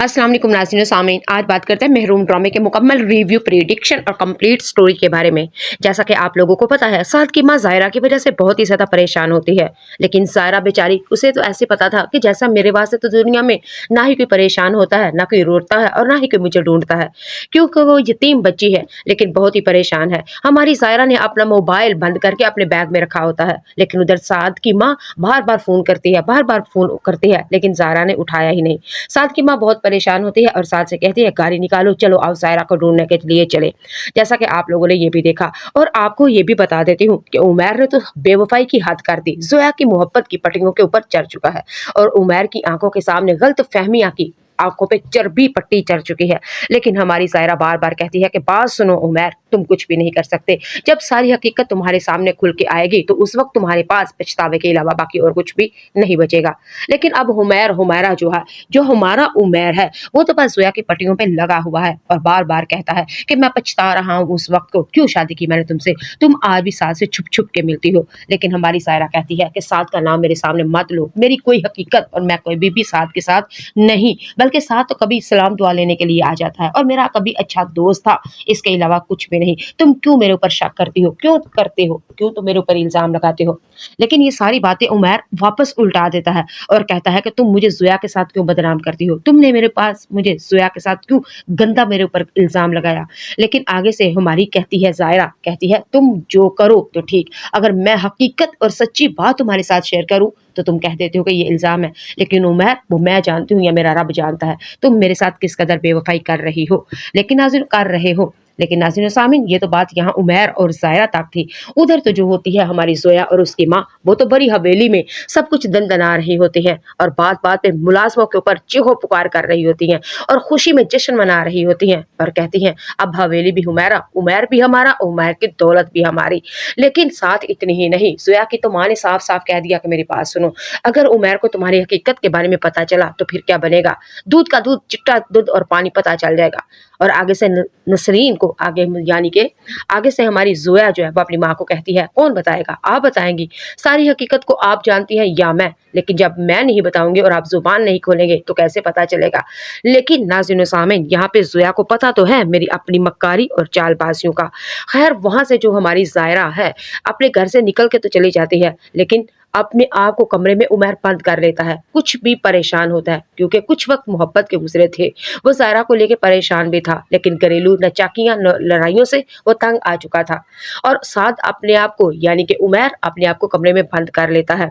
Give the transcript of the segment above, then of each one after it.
अस्सलाम वालेकुम नाज़रीन व सामीन। आज बात करते हैं महरूम ड्रामे के मुकम्मल रिव्यू, प्रेडिक्शन और कंप्लीट स्टोरी के बारे में। जैसा कि आप लोगों को पता है, साद की माँ ज़ायरा की वजह से बहुत ही ज़्यादा परेशान होती है। लेकिन ज़ायरा बेचारी, उसे तो ऐसे पता था कि जैसा मेरे वास्ते तो दुनिया में ना ही कोई परेशान होता है, ना कोई रोता है और ना ही कोई मुझे ढूंढता है, क्योंकि वो यतीम बच्ची है लेकिन बहुत ही परेशान है। हमारी ज़ायरा ने अपना मोबाइल बंद करके अपने बैग में रखा होता है, लेकिन उधर साद की माँ बार बार फ़ोन करती है, बार बार फ़ोन करती है, लेकिन ज़ायरा ने उठाया ही नहीं। साद की माँ बहुत परेशान होती है और साद से कहती है, गाड़ी निकालो, चलो आओ ज़ायरा को ढूंढने के लिए चले। जैसा कि आप लोगों ने ये भी देखा, और आपको ये भी बता देती हूँ कि उमैर ने तो बेवफाई की हद कर दी, जोया की मोहब्बत की पटरियों के ऊपर चढ़ चुका है और उमैर की आंखों के सामने गलत फहमियां की आंखों पे चर्बी पट्टी चढ़ चुकी है। लेकिन हमारी ज़ायरा बार बार कहती है कि बात सुनो उमैर, तुम कुछ भी नहीं कर सकते। जब सारी हकीकत तुम्हारे सामने खुल के आएगी तो उस वक्त तुम्हारे पास पछतावे के अलावा बाकी और कुछ भी नहीं बचेगा। लेकिन अब हुमैर हुमैरा जो है, जो हमारा उमैर है, वो तो बस जोया की पट्टियों पे लगा हुआ है और बार बार कहता है कि मैं पछता रहा हूँ उस वक्त को, क्यों शादी की मैंने तुमसे, तुम आज भी साथ से छुप छुप के मिलती हो। लेकिन हमारी ज़ायरा कहती है कि साथ का नाम मेरे सामने मत लो, मेरी कोई हकीकत और मैं कोई भी साथ के साथ नहीं, बल्कि साथ तो कभी सलाम दुआ लेने के लिए आ जाता है और मेरा कभी अच्छा दोस्त था, इसके अलावा कुछ भी नहीं। तुम क्यों मेरे ऊपर शक करती हो, क्यों करते हो, क्यों तो मेरे ऊपर इल्जाम लगाते हो। लेकिन ये सारी बातें उमैर वापस उल्टा देता है और कहता है कि तुम मुझे जोया के साथ क्यों बदनाम करती हो, तुमने मेरे पास मुझे जोया के साथ क्यों गंदा मेरे ऊपर इल्जाम लगाया। लेकिन आगे से हमारी कहती है, ज़ायरा कहती है, तुम जो करो तो ठीक, अगर मैं हकीकत और सच्ची बात तुम्हारे साथ शेयर करूं तो तुम कह देते हो कि ये इल्जाम है। लेकिन उमैर, वो मैं जानती हूँ या मेरा रब जानता है तुम मेरे साथ किस कदर बेवफाई कर रही हो, लेकिन नाज़रीन कर रहे हो। लेकिन नाज़रीन सामीन, ये तो बात यहाँ उमैर और ज़ायरा तक थी। उधर तो जो होती है हमारी जोया और उसकी माँ, वो तो बड़ी हवेली में सब कुछ दंदना रही होती हैं और बात बात पे मुलाजमों के ऊपर चीखो पुकार कर रही होती हैं और खुशी में जश्न मना रही होती हैं और कहती हैं, अब हवेली भी हमारा, उमैर भी हमारा, उमैर की दौलत भी हमारी। लेकिन साथ इतनी ही नहीं, जोया की तो माँ ने साफ साफ कह दिया कि मेरी बात सुनो, अगर उमैर को तुम्हारी हकीकत के बारे में पता चला तो फिर क्या बनेगा, दूध का दूध, चिट्टा दूध और पानी पता चल जाएगा। और आगे से नसरीन को आगे, यानी कि आगे से हमारी जोया जो है वो अपनी माँ को कहती है, कौन बताएगा, आप बताएंगी सारी हकीकत को, आप जानती हैं या मैं, लेकिन जब मैं नहीं बताऊंगी और आप जुबान नहीं खोलेंगे तो कैसे पता चलेगा। लेकिन नाज़रीन सामीन, यहाँ पे जोया को पता तो है मेरी अपनी मक्कारी और चालबाजियों का। खैर, वहां से जो हमारी ज़ायरा है अपने घर से निकल के तो चली जाती है, लेकिन अपने आप को कमरे में उमैर बंद कर लेता है, कुछ भी परेशान होता है क्योंकि कुछ वक्त मोहब्बत के गुजरे थे। वो ज़ायरा को लेके परेशान भी था, लेकिन घरेलू नचाकियां लड़ाइयों से वो तंग आ चुका था और साथ अपने आप को, यानी कि उमैर अपने आप को कमरे में बंद कर लेता है।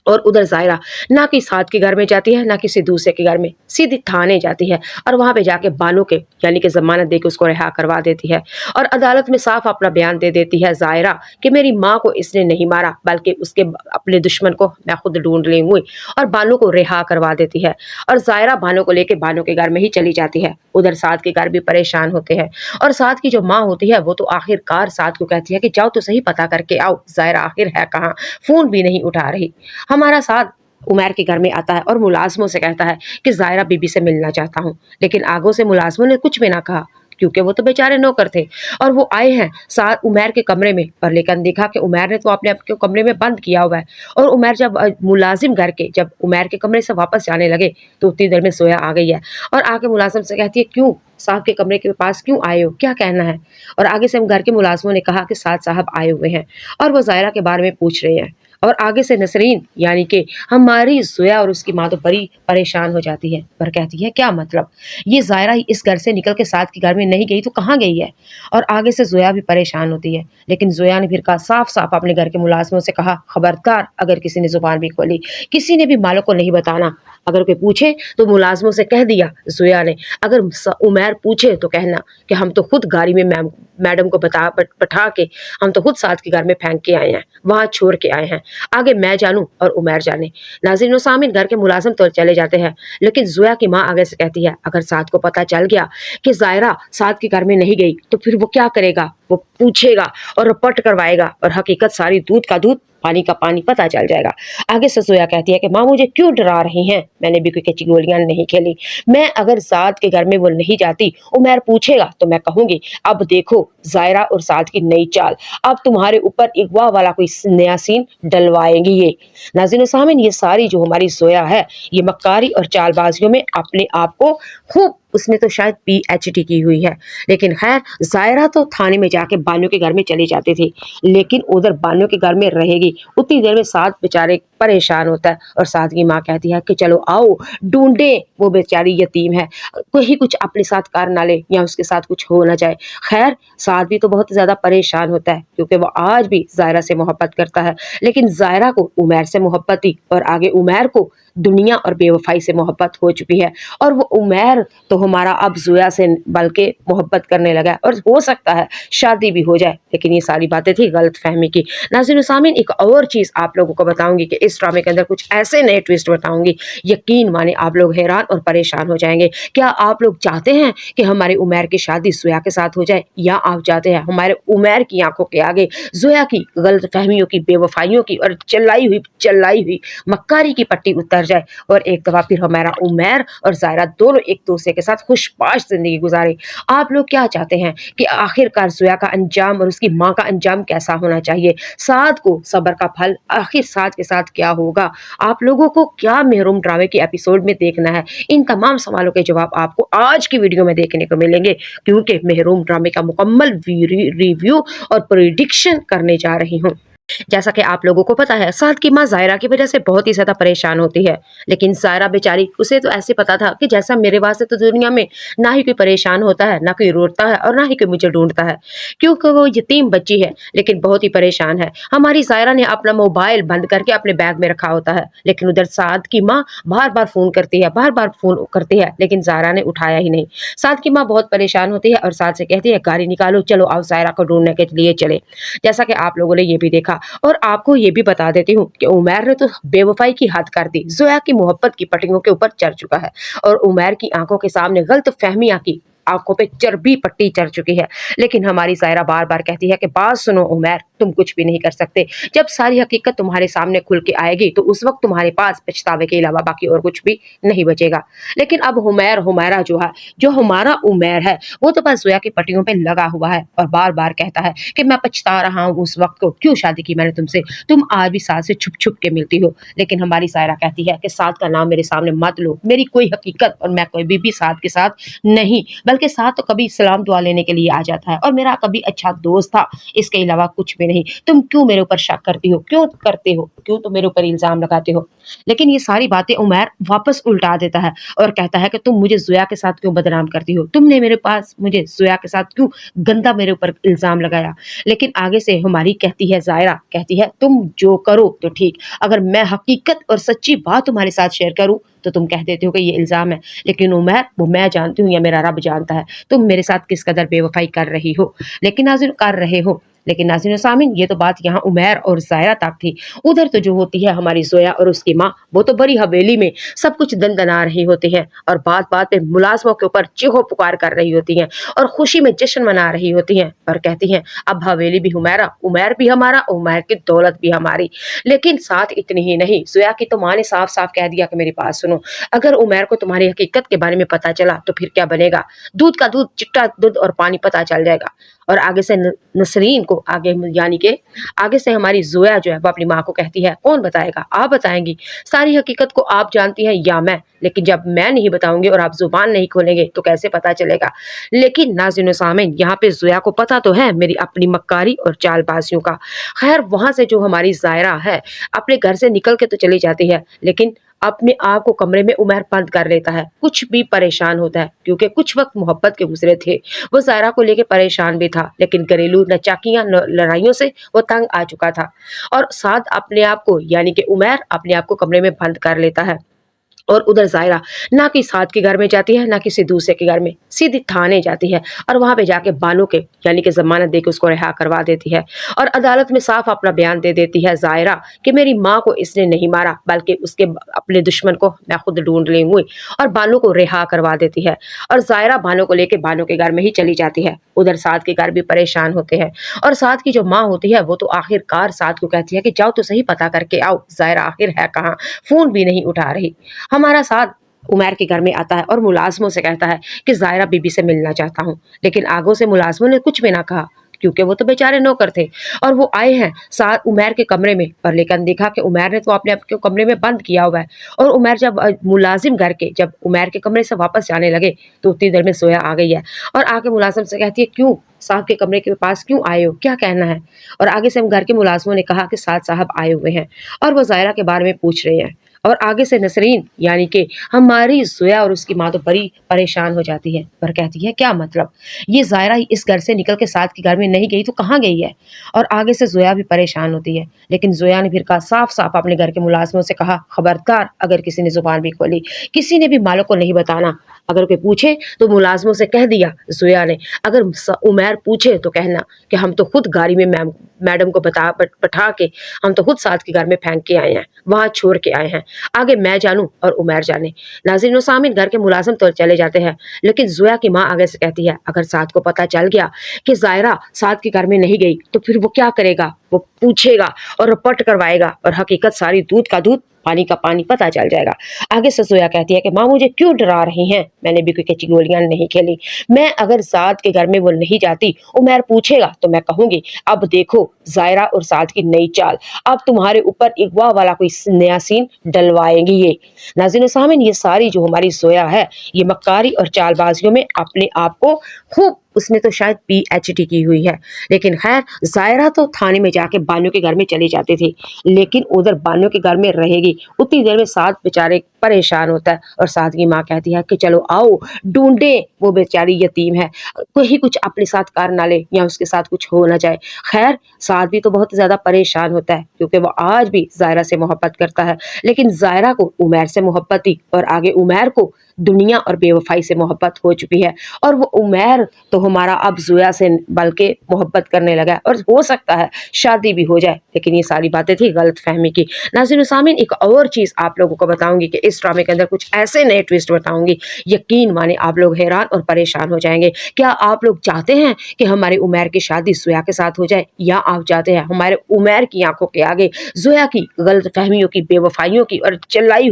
और उधर ज़ायरा ना कि साथ के घर में जाती है, ना किसी दूसरे के घर में, सीधी थाने जाती है और वहां पे जाके बानो के, यानी कि जमानत देके उसको रिहा करवा देती है और अदालत में साफ अपना बयान दे देती है ज़ायरा कि मेरी माँ को इसने नहीं मारा, बल्कि उसके अपने दुश्मन को मैं खुद ढूंढ ली हुई, और बानो को रिहा करवा देती है। और ज़ायरा बानो को लेके बानो के घर में ही चली जाती है। उधर साथ के घर भी परेशान होते हैं और साथ की जो माँ होती है वो तो आखिरकार साथ को कहती है कि जाओ तो सही, पता करके आओ ज़ायरा आखिर है कहाँ, फोन भी नहीं उठा रही। हमारा साथ उमैर के घर में आता है और मुलाजमों से कहता है कि ज़ायरा बीबी से मिलना चाहता हूँ, लेकिन आगों से मुलाजमों ने कुछ भी ना कहा क्योंकि वो तो बेचारे नौकर थे और वो आए हैं साथ उमैर के कमरे में, पर लेकिन देखा कि उमैर ने तो अपने आप के कमरे में बंद किया हुआ है। और उमैर जब मुलाजिम घर के जब उमैर के कमरे से वापस जाने लगे तो उतनी देर में जोया आ गई है और आके मुलाजिम से कहती है, क्यों साहब के कमरे के पास क्यों आए हो, क्या कहना है। और आगे से हम घर के मुलाजिमों ने कहा कि साथ साहब आए हुए हैं और वो ज़ायरा के बारे में पूछ रहे हैं। और आगे से नसरीन, यानी कि हमारी जोया और उसकी माँ तो बड़ी परेशान हो जाती है पर कहती है, क्या मतलब, ये ज़ायरा इस घर से निकल के साथ के घर में नहीं गई तो कहाँ गई है। और आगे से जोया भी परेशान होती है, लेकिन जोया ने फिर कहा, साफ साफ अपने घर के मुलाजिमों से कहा, खबरदार अगर किसी ने जुबान भी खोली, किसी ने भी मालिक को नहीं बताना, अगर कोई पूछे तो मुलाजिमों से कह दिया जोया ने, अगर उमैर पूछे तो कहना कि हम तो खुद गाड़ी में मैडम को बैठा के हम तो खुद साथ के घर में फेंक के आए हैं, वहां छोड़ के आए हैं, आगे मैं जानूं और उमैर जाने। नाज़रीन व सामीन, घर के मुलाजिम तो चले जाते हैं, लेकिन जोया की माँ आगे से कहती है, अगर साथ को पता चल गया कि ज़ायरा साथ के घर में नहीं गई तो फिर वो क्या करेगा, वो पूछेगा और रपट करवाएगा और हकीकत सारी दूध का दूध पानी का पानी पता चल जाएगा। आगे से जोया कहती है कि माँ मुझे क्यों डरा रही हैं, मैंने भी कोई कच्ची गोलियां नहीं खेली। मैं अगर साद के घर में वो नहीं जाती, उमर पूछेगा तो मैं कहूंगी अब देखो जायरा और साद की नई चाल, अब तुम्हारे ऊपर अगवा वाला कोई नया सीन डलवाएंगी ये। नाज़रीन और सामीन, ये सारी जो हमारी जोया है ये मक्कारी और चालबाजियों में अपने आप को खूब, उसने तो शायद PhD की हुई है। लेकिन खैर जायरा तो थाने में जाके बानो के घर में चली जाती थी, लेकिन उधर बानो के घर में रहेगी उतनी देर में साद बेचारे परेशान होता है और साद की माँ कहती है कि चलो आओ ढूंढे, वो बेचारी यतीम है, कोई कुछ अपने साथ कर ना ले या उसके साथ कुछ हो ना जाए। खैर साद भी तो बहुत ज्यादा परेशान होता है क्योंकि वो आज भी जायरा से मोहब्बत करता है, लेकिन जायरा को उमर से मोहब्बत थी और आगे उमर को दुनिया और बेवफाई से मोहब्बत हो चुकी है और वो उमर तो हमारा अब जोया से बल्कि मोहब्बत करने लगा है और हो सकता है शादी भी हो जाए। लेकिन ये सारी बातें थी गलत फहमी की। नाज़रीन सामीन, एक और चीज़ आप लोगों को बताऊंगी कि इस ड्रामे के अंदर कुछ ऐसे नए ट्विस्ट बताऊंगी, यकीन माने आप लोग हैरान और परेशान हो जाएंगे। क्या आप लोग चाहते हैं कि हमारे उमर की शादी जोया के साथ हो जाए, या आप चाहते हैं हमारे उमर की आंखों के आगे जोया की गलत फहमियों की, बेवफाइयों की और चिल्लाई हुई मक्कारी की पट्टी उतर जाए और एक दफा फिर हमारा उमर और जायरा दोनों एक दूसरे के साथ खुशपाश जिंदगी गुजारे। आप लोग क्या चाहते हैं कि आखिरकार जोया का अंजाम और उसकी माँ का अंजाम कैसा होना चाहिए, साद को सब्र का फल आखिर साद के साथ क्या होगा, आप लोगों को क्या महरूम ड्रामे के एपिसोड में देखना है, इन तमाम सवालों के जवाब आपको आज की वीडियो में देखने को मिलेंगे क्योंकि महरूम ड्रामे का मुकम्मल रिव्यू और प्रेडिक्शन करने जा रही हूँ। जैसा कि आप लोगों को पता है साद की माँ जायरा की वजह से बहुत ही ज्यादा परेशान होती है, लेकिन जायरा बेचारी, उसे तो ऐसे पता था कि जैसा मेरे वास्ते तो दुनिया में ना ही कोई परेशान होता है, ना कोई रोता है और ना ही कोई मुझे ढूंढता है, क्योंकि वो यतीम बच्ची है लेकिन बहुत ही परेशान है। हमारी जायरा ने अपना मोबाइल बंद करके अपने बैग में रखा होता है, लेकिन उधर साद की माँ बार बार फोन करती है लेकिन जायरा ने उठाया ही नहीं। साद की माँ बहुत परेशान होती है और साद से कहती है गाड़ी निकालो, चलो आओ जायरा को ढूंढने के लिए चले। जैसा कि आप लोगों ने ये भी देखा और आपको ये भी बता देती हूँ कि उमर ने तो बेवफाई की हद कर दी, जोया की मोहब्बत की पटरियों के ऊपर चढ़ चुका है और उमर की आंखों के सामने गलत फहमियां की आंखों पे चर्बी पट्टी चढ़ चुकी है। लेकिन हमारी जायरा बार बार कहती है कि बात सुनो उमर, तुम कुछ भी नहीं कर सकते, जब सारी हकीकत तुम्हारे सामने खुल के आएगी तो उस वक्त तुम्हारे पास पछतावे के अलावा बाकी और कुछ भी नहीं बचेगा। लेकिन अब हुमैरा जो है, जो हमारा उमर है, वो तो बस जोया की पट्टियों पे लगा हुआ है और बार बार कहता है कि मैं पछता रहा हूँ उस वक्त को, क्यों शादी की मैंने तुमसे, तुम आज भी साथ से छुप छुप के मिलती हो। लेकिन हमारी जायरा कहती है कि साथ का नाम मेरे सामने मत लो, मेरी कोई हकीकत और मैं कोई भी साथ के साथ नहीं, बल्कि साथ तो कभी सलाम दुआ लेने के लिए आ जाता है और मेरा कभी अच्छा दोस्त था, इसके अलावा कुछ भी नहीं। तुम क्यों मेरे ऊपर शक करती हो, क्यों करते हो, क्यों तो मेरे ऊपर इल्जाम लगाते हो। लेकिन ये सारी बातें उमर वापस उल्टा देता है और कहता है कि तुम मुझे जोया के साथ क्यों बदनाम करती हो, तुमने मेरे पास मुझे जोया के साथ क्यों गंदा मेरे ऊपर इल्जाम लगाया। लेकिन आगे से हमारी कहती है, जायरा कहती है तुम जो करो तो ठीक, अगर मैं हकीकत और सच्ची बात तुम्हारे साथ शेयर करूं तो तुम कह देते हो कि ये इल्जाम है, लेकिन उमर वो मैं जानती हूँ या मेरा रब जानता है तुम मेरे साथ किस कदर बेवफाई कर रही हो, लेकिन नाज़रीन कर रहे हो। लेकिन नाज़रीन और सामीन, ये तो बात यहाँ उमर और जायरा तक थी। उधर तो जो होती है हमारी जोया और उसकी माँ, वो तो बड़ी हवेली में सब कुछ दंदना रही होती हैं और बात बात पे मुलाजमों के ऊपर चीखो पुकार कर रही होती हैं और खुशी में जश्न मना रही होती हैं और कहती हैं अब हवेली भी हमारा, उमर भी हमारा, उमर की दौलत भी हमारी। लेकिन साथ इतनी ही नहीं, जोया की तो माँ ने साफ साफ कह दिया कि मेरी बात सुनो, अगर उमर को तुम्हारी हकीकत के बारे में पता चला तो फिर क्या बनेगा, दूध का दूध, चिट्टा दूध और पानी पता चल जाएगा। और आगे से नसरीन को आगे यानी कि आगे से हमारी जोया जो है वो अपनी माँ को कहती है कौन बताएगा, आप बताएंगी, सारी हकीकत को आप जानती हैं या मैं, लेकिन जब मैं नहीं बताऊंगी और आप जुबान नहीं खोलेंगे तो कैसे पता चलेगा। लेकिन नाज़रीन सामीन, यहाँ पे जोया को पता तो है मेरी अपनी मक्कारी और चालबाजियों का। खैर वहां से जो हमारी जायरा है अपने घर से निकल के तो चली जाती है, लेकिन अपने आप को कमरे में उमर बंद कर लेता है, कुछ भी परेशान होता है क्योंकि कुछ वक्त मोहब्बत के गुजरे थे, वो जायरा को लेके परेशान भी था, लेकिन घरेलू नचाकियां लड़ाइयों से वो तंग आ चुका था और साथ अपने आप को यानी कि उमर अपने आप को कमरे में बंद कर लेता है और उधर ज़ायरा ना कि साद के घर में जाती है ना किसी दूसरे के घर में, सीधी थाने जाती है और वहाँ पे जाके बानो के यानी कि ज़मानत दे के उसको रिहा करवा देती है और अदालत में साफ अपना बयान दे देती है ज़ायरा कि मेरी माँ को इसने नहीं मारा बल्कि उसके अपने दुश्मन को मैं खुद ढूंढ ली हुई, और बानो को रिहा करवा देती है। और ज़ायरा बानो को लेके बानो के घर में ही चली जाती है। उधर साद के घर भी परेशान होते हैं और साद की जो माँ होती है वो तो आखिरकार साद को कहती है कि जाओ तो सही पता करके आओ ज़ायरा आखिर है कहाँ, फ़ोन भी नहीं उठा रही। हमारा साथ उमैर के घर में आता है और मुलाजमों से कहता है कि ज़ायरा बीबी से मिलना चाहता हूँ, लेकिन आगों से मुलाजमों ने कुछ भी ना कहा क्योंकि वो तो बेचारे नौकर थे और वो आए हैं साथ उमैर के कमरे में, पर लेकिन देखा कि उमैर ने तो अपने आप के कमरे में बंद किया हुआ है। और उमैर जब मुलाजिम घर के जब उमैर के कमरे से वापस जाने लगे तो उतनी देर में सोया आ गई है और आके मुलाजिम से कहती है क्यों साहब के कमरे के पास क्यों आए हो, क्या कहना है। और आगे से हम घर के मुलाजिमों ने कहा कि साद साहब आए हुए हैं और वो ज़ायरा के बारे में पूछ रहे हैं। और आगे से नसरीन यानी कि हमारी ज़ोया और उसकी माँ तो बड़ी परेशान हो जाती है पर कहती है क्या मतलब, ये ज़ायरा इस घर से निकल के साथ के घर में नहीं गई तो कहाँ गई है। और आगे से ज़ोया भी परेशान होती है, लेकिन ज़ोया ने फिर कहा साफ साफ अपने घर के मुलाजमों से कहा खबरदार अगर किसी ने जुबान भी खोली किसी ने भी मालिक को नहीं बताना, अगर कोई पूछे तो मुलाजमों से कह दिया ज़ोया ने, अगर उमैर पूछे तो कहना कि हम तो खुद गाड़ी में मैडम को बैठा के हम तो खुद साथ के घर में फेंक के आए हैं, वहां छोड़ के आए हैं, आगे मैं जानूं और उमैर जाने। नाज़रीन व सामीन घर के मुलाजिम तो चले जाते हैं, लेकिन ज़ोया की माँ आगे से कहती है अगर साद को पता चल गया कि ज़ायरा साद के घर में नहीं गई तो फिर वो क्या करेगा, वो पूछेगा और रिपोर्ट करवाएगा और हकीकत सारी दूध का दूध पानी का पानी पता चल जाएगा। आगे से ज़ोया कहती है कि माँ मुझे क्यों डरा रही हैं, मैंने भी कोई कच्ची गोलियां नहीं खेली, मैं अगर साद के घर में वो नहीं जाती उमैर पूछेगा तो मैं कहूंगी अब देखो ज़ायरा और साद की नई चाल, अब तुम्हारे ऊपर अगवा वाला कोई नया सीन डलवाएंगी ये। नाज़रीन सामीन ये सारी जो हमारी ज़ोया है ये मक्कारी और चालबाजियों में अपने आप को खूब, उसने तो शायद PhD की हुई है। लेकिन खैर ज़ायरा तो थाने में जाके बानो के घर में चली जाती थी, लेकिन उधर बानो के घर में रहेगी उतनी देर में साद बेचारे परेशान होता है और साद की माँ कहती है कि चलो आओ ढूंढे वो बेचारी यतीम है, कोई कुछ अपने साथ कर ना ले या उसके साथ कुछ हो ना जाए। खैर साद भी तो बहुत ज्यादा परेशान होता है क्योंकि वो आज भी ज़ायरा से मोहब्बत करता है, लेकिन ज़ायरा को उमैर से मोहब्बत थी और आगे उमैर को दुनिया और बेवफाई से मोहब्बत हो चुकी है और वो उमैर तो हमारा अब ज़ोया से बल्कि मोहब्बत करने लगा है और हो सकता है शादी भी हो जाए। लेकिन ये सारी बातें थी गलत फहमी की। नाज़रीन सामीन एक और चीज़ आप लोगों को बताऊंगी कि इस ड्रामे के अंदर कुछ ऐसे नए ट्विस्ट बताऊंगी, यकीन माने आप लोग हैरान और परेशान हो जाएंगे। क्या आप लोग चाहते हैं कि हमारे उमैर की शादी ज़ोया के साथ हो जाए, या आप चाहते हैं हमारे उमैर की आंखों के आगे ज़ोया की गलत फहमियों की, बेवफाइयों की और चिल्लाई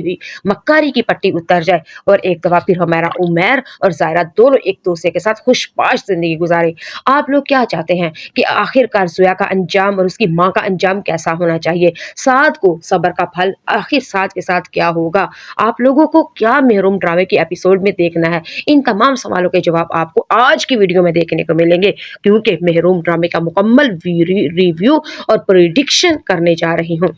हुई मक्कारी की पट्टी उतर जाए और एक दफा फिर हमारा उमैर और ज़ायरा दोनों एक दूसरे के साथ खुशपाश जिंदगी गुजारे। आप लोग क्या चाहते हैं कि आखिरकार ज़ोया का अंजाम और उसकी माँ का अंजाम कैसा होना चाहिए, साद को सब्र का फल आखिर साद के साथ क्या होगा, आप लोगों को क्या महरूम ड्रामे के एपिसोड में देखना है, इन तमाम सवालों के जवाब आपको आज की वीडियो में देखने को मिलेंगे क्योंकि महरूम ड्रामे का मुकम्मल रिव्यू और प्रेडिक्शन करने जा रही हूँ।